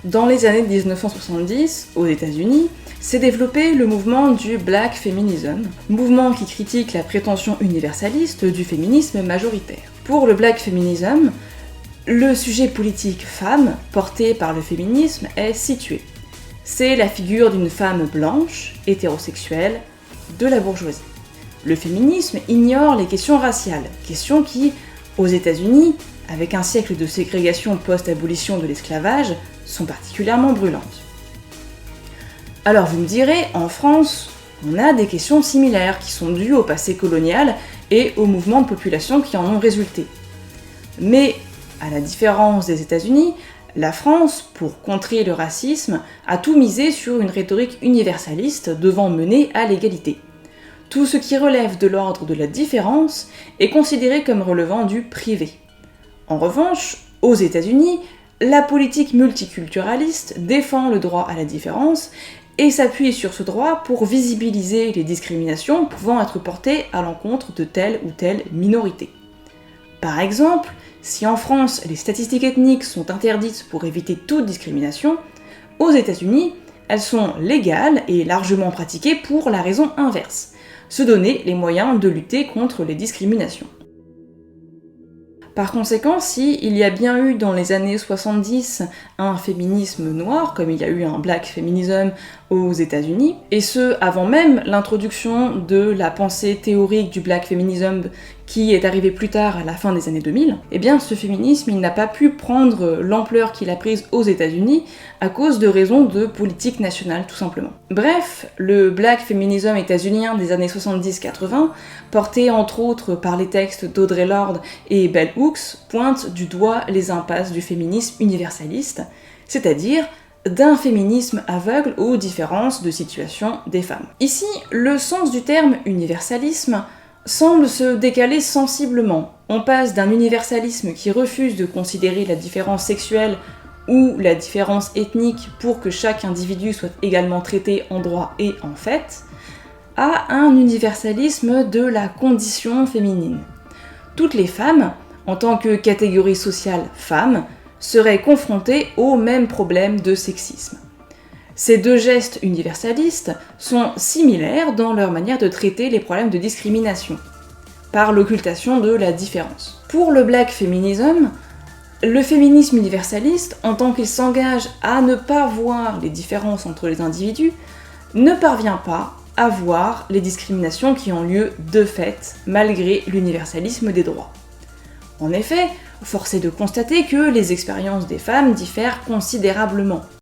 Dans les années 1970, aux États-Unis, s'est développé le mouvement du Black Feminism, mouvement qui critique la prétention universaliste du féminisme majoritaire. Pour le Black Feminism, le sujet politique femme porté par le féminisme est situé. C'est la figure d'une femme blanche, hétérosexuelle, de la bourgeoisie. Le féminisme ignore les questions raciales, questions qui, aux États-Unis, avec un siècle de ségrégation post-abolition de l'esclavage, sont particulièrement brûlantes. Alors vous me direz, en France, on a des questions similaires qui sont dues au passé colonial et aux mouvements de population qui en ont résulté. Mais, à la différence des États-Unis, la France, pour contrer le racisme, a tout misé sur une rhétorique universaliste devant mener à l'égalité. Tout ce qui relève de l'ordre de la différence est considéré comme relevant du privé. En revanche, aux États-Unis, la politique multiculturaliste défend le droit à la différence et s'appuie sur ce droit pour visibiliser les discriminations pouvant être portées à l'encontre de telle ou telle minorité. Par exemple, si en France les statistiques ethniques sont interdites pour éviter toute discrimination, aux États-Unis, elles sont légales et largement pratiquées pour la raison inverse, se donner les moyens de lutter contre les discriminations. Par conséquent, il y a bien eu dans les années 70 un féminisme noir, comme il y a eu un black feminism aux États-Unis, et ce avant même l'introduction de la pensée théorique du black feminism qui est arrivée plus tard à la fin des années 2000, eh bien ce féminisme il n'a pas pu prendre l'ampleur qu'il a prise aux États-Unis à cause de raisons de politique nationale tout simplement. Bref, le black feminism états-unien des années 70-80, porté entre autres par les textes d'Audre Lorde et Bell Hooks, pointe du doigt les impasses du féminisme universaliste, c'est-à-dire d'un féminisme aveugle aux différences de situation des femmes. Ici, le sens du terme universalisme semble se décaler sensiblement. On passe d'un universalisme qui refuse de considérer la différence sexuelle ou la différence ethnique pour que chaque individu soit également traité en droit et en fait, à un universalisme de la condition féminine. Toutes les femmes, en tant que catégorie sociale femme, seraient confrontées au même problème de sexisme. Ces deux gestes universalistes sont similaires dans leur manière de traiter les problèmes de discrimination, par l'occultation de la différence. Pour le black feminism, le féminisme universaliste, en tant qu'il s'engage à ne pas voir les différences entre les individus, ne parvient pas à voir les discriminations qui ont lieu de fait, malgré l'universalisme des droits. En effet, force est de constater que les expériences des femmes diffèrent considérablement.